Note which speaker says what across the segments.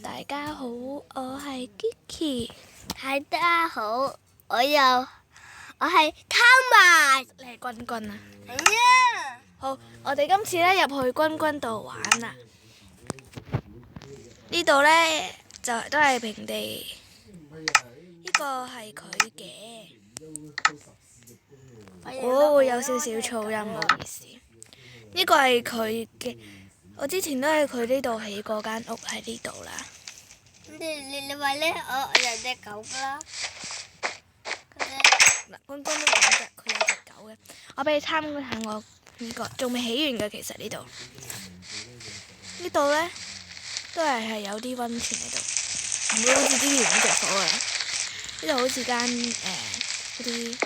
Speaker 1: 大家好，我係 Kiki。
Speaker 2: 係大家好，我係 Thomas。
Speaker 1: 你係君君啊？
Speaker 2: 係啊。
Speaker 1: 好，我哋今次咧入去君君度玩啦。呢度咧就都係平地，呢個係佢嘅。有少少噪音，唔好意思。呢個係佢嘅，我之前都喺佢呢度起過間屋喺呢度啦。
Speaker 2: 你話咧，我有隻狗啦。
Speaker 1: 嗱，君君都講嘅，佢有隻狗嘅。我俾你參觀下我呢個，仲未起完嘅其實呢度。呢度咧都係有啲溫泉喺度，唔會好似之前嗰隻火啊。呢度好似間嗰啲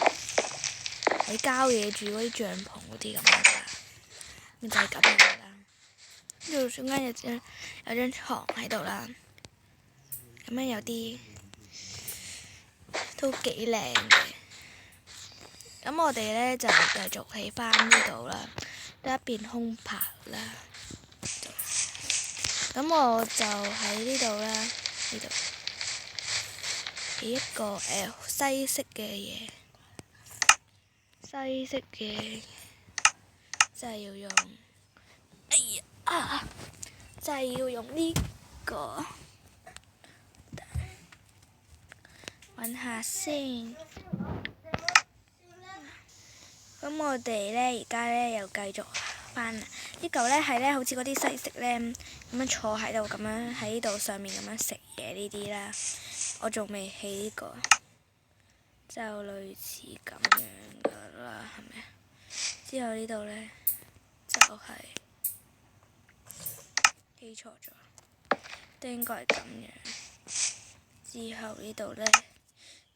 Speaker 1: 喺郊野住嗰啲帳篷嗰啲咁樣㗎，就係咁樣㗎啦。呢度中間有張床喺度啦，咁樣有啲都幾靚嘅。咁我哋咧就繼續起返呢度啦，都一片空白啦。咁我就喺呢度啦，呢度起一個西式嘅嘢，西式嘅就係要用，就係要用呢個，揾下先。咁我哋咧而家咧又繼續翻啦。呢嚿咧係咧好似嗰啲西式咧咁樣坐喺度，咁樣喺呢度上面咁樣食嘢呢啲啦。我仲未起呢個，就類似咁樣噶啦，係咪？之後呢度咧就係起錯咗，都應該係咁樣。之後呢度咧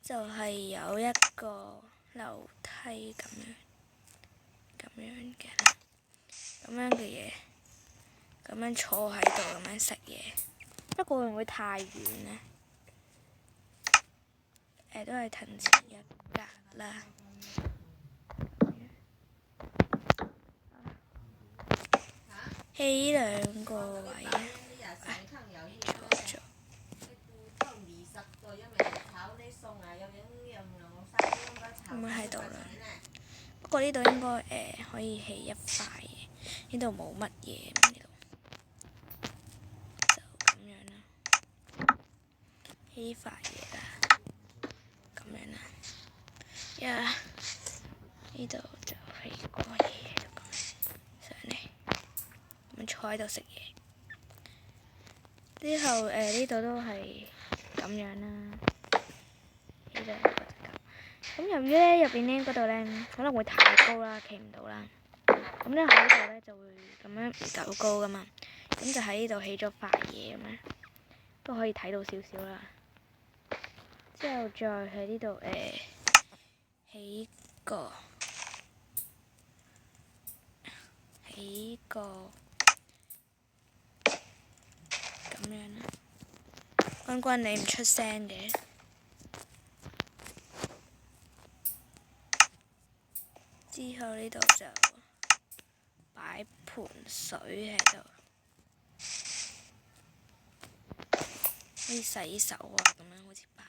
Speaker 1: 就係有一個樓梯咁樣嘅嘢，咁樣坐喺度咁樣食嘢。不過會唔會太遠呢？都係騰前一格啦。起兩個位啊！錯咗。咁樣喺度啦。不過呢度應該可以起一塊嘢，呢度冇乜嘢，呢度就咁樣啦，起呢塊嘢啦，咁樣啦，呢度就起個嘢咁上嚟，咁坐喺度食嘢。之後呢度都係咁樣啦，呢度就咁。咁由於咧入邊咧嗰度咧可能會太高啦，企唔到啦。咁咧喺呢度咧就會咁樣唔夠高噶嘛。咁就喺呢度起咗塊嘢咁樣，都可以睇到少少啦。之後再喺呢度起個咁樣啦。君君你唔出聲嘅。之後呢度就擺盆水喺度，可以洗手啊咁樣，好似擺。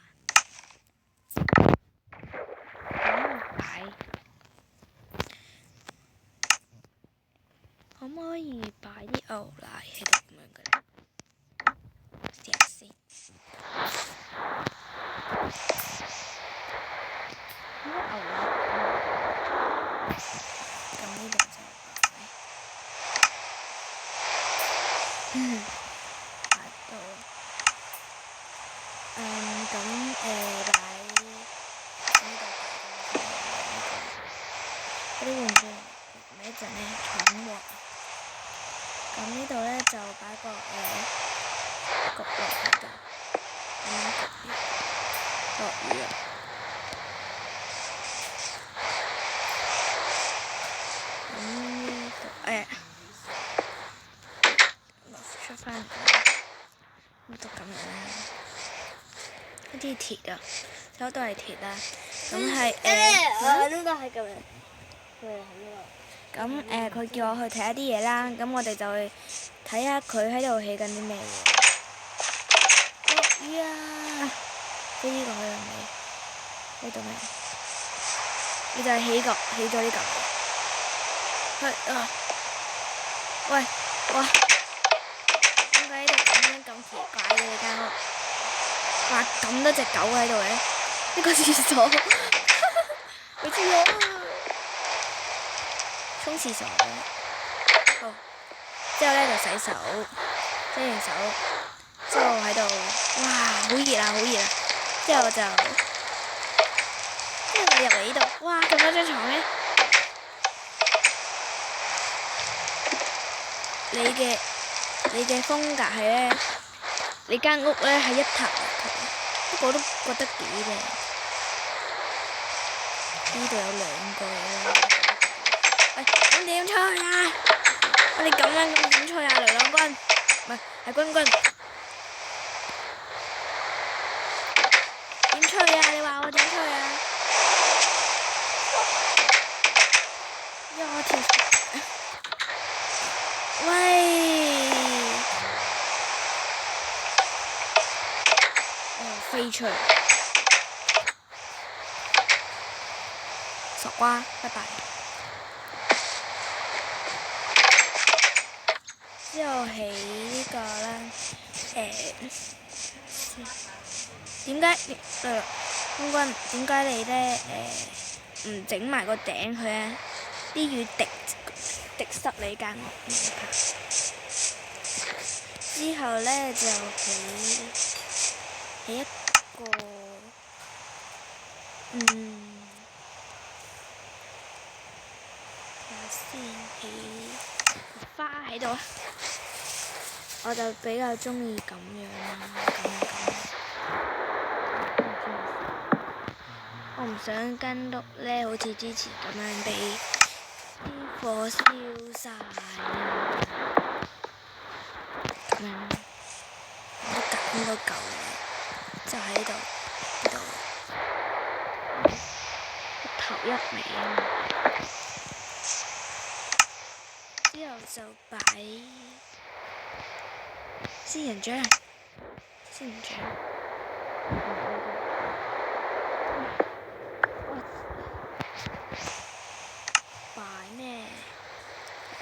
Speaker 1: 可唔可以擺啲牛奶喺度咁樣嘅咧？試下先。點解牛奶？咁呢度就擺到，咁擺呢度嗰啲玩具，咪一陣咧闖禍。咁呢度咧就擺個焗爐喺度，咁樣焗落雨啊！出翻嚟呢度咁樣，呢啲鐵啊，所有都係鐵啦。咁係
Speaker 2: 呢個係咁樣。
Speaker 1: 咁佢叫我去睇一啲嘢啦，咁我哋就去睇下佢喺度起緊啲咩嘢。呀！飛呢個去到未？呢度咩？你就係起咗呢嚿。喂！哇！點解呢度咁樣咁奇怪嘅你間屋？哇！咁多隻狗喺度嘅，呢個廁所，去廁所啊！沖廁所。好，之後咧就洗手，洗完手之後喺度，哇！好熱啊，好熱啊！之後就入嚟呢度，哇！咁多張床咩？你嘅風格係咧，你間屋咧係一塌糊塗，不過我都覺得幾靚。呢度有2個嘢啦。喂，咁點出去啊？我哋咁樣咁點出去啊？雷朗君，唔係，係君君。點出去啊？你話我點出去啊？我跳。喂！飛出去。傻瓜，拜拜。之後起呢個啦，點解君君點解你咧唔整埋個頂佢咧？啲雨滴濕你間屋。之後咧就起一個睇下先，起個花喺度啊！我就比較中意咁樣啦，我唔想間屋咧，好似之前咁樣俾啲火燒晒啊！咁樣應該夠啦，就喺呢度，一頭一尾啊嘛。之後就擺仙人掌，擺咩？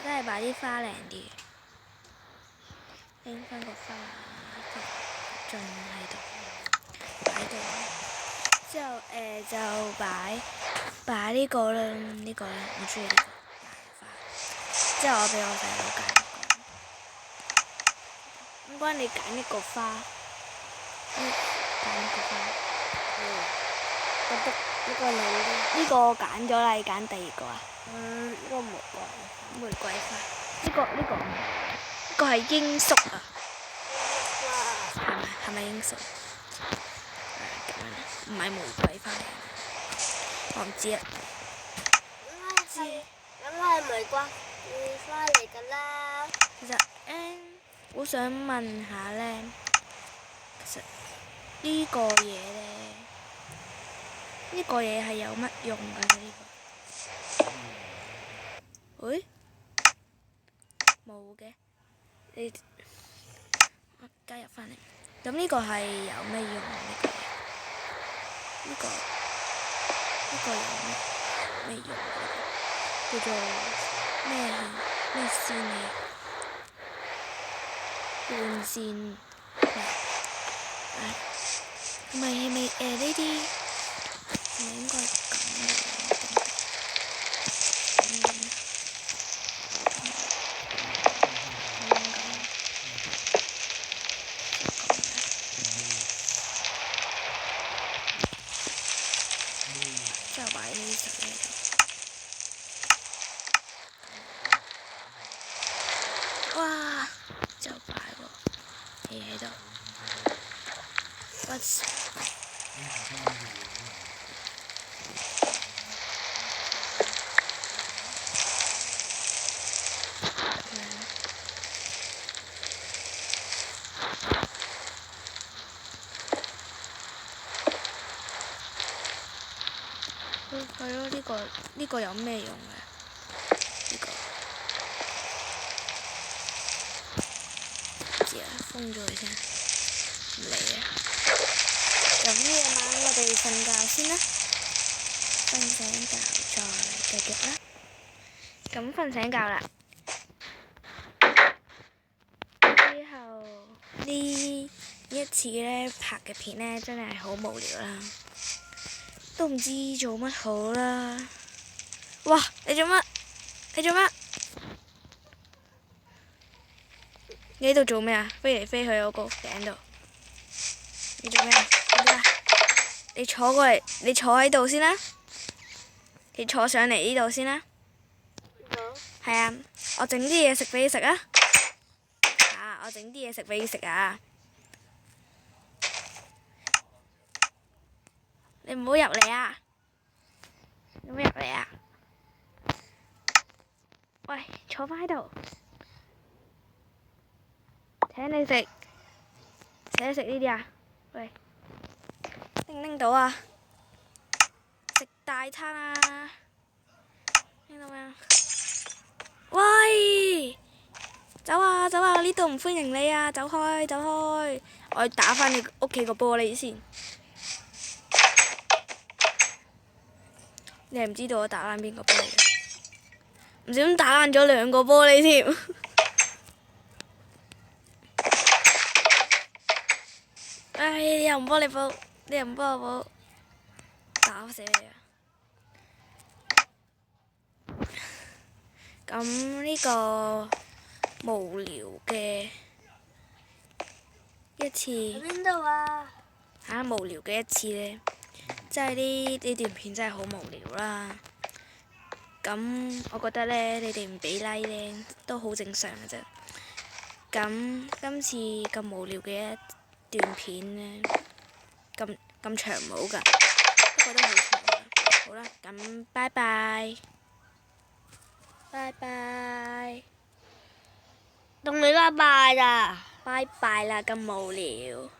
Speaker 1: 都係擺啲花靚啲，拎翻個花樽喺度，擺度。之後就擺呢個啦，我中意呢個花。之後我俾我細佬揀一個，唔該你揀一個花，揀一個花。
Speaker 2: 我得呢個你
Speaker 1: 呢個我揀咗啦，你揀第二個啊？
Speaker 2: 呢個
Speaker 1: 玫瑰花。呢個係罌粟啊。係咪罌粟？咁樣唔係玫瑰花嚟，我唔知啊。
Speaker 2: 咁係玫瑰花嚟㗎啦。
Speaker 1: 其實好想問下咧，其實呢個嘢咧，呢個嘢係有乜用㗎呢個？喂，冇嘅，你加入返嚟。咁呢個係有咩用啊？呢個有咩用啊？叫做咩線嚟？換線係咪呢啲係咪應該係咁嘅？之後擺呢啲水喺度。哇！就擺喎，企喺度。係咯，呢個有咩用嘅？呢個唔知啊，封咗佢先，唔理啊。咁夜晚我哋瞓覺先啦，瞓醒覺再繼續啦。咁瞓醒覺啦，之後呢一次呢拍嘅片呢，真係好無聊啦，都唔知做乜好啦。哇！你做乜？你做乜？你喺度做咩啊？飛嚟飛去我個頂度。你做咩啊？你坐過嚟，你坐喺度先啦。你坐上嚟呢度先啦。係啊，我整啲嘢食俾你食啊！我整啲嘢食俾你食啊！你唔好入嚟啊！你唔好入嚟啊！喂，坐返喺度。請你食，請你食呢啲啊！喂，拎唔拎到啊？食大餐啊！聽到未啊？喂！走啊走啊！呢度唔歡迎你啊！走開走開！我要打返你屋企個玻璃先。你係唔知道我打爛邊個玻璃嘅？唔小心打爛咗2個玻璃添。唉，你又唔幫你補，你又唔幫我補，打死你啊！咁呢個無聊嘅一次
Speaker 2: 邊度啊？
Speaker 1: 無聊嘅一次呢，即係呢段片真係好無聊啦。咁我覺得呢，你哋唔俾 like 呢都好正常嘅啫。咁今次咁無聊嘅一段片呢，咁長唔好㗎，不過都好長㗎。好啦，咁拜拜，拜拜，
Speaker 2: 同你拜拜啦！
Speaker 1: 拜拜啦，咁無聊。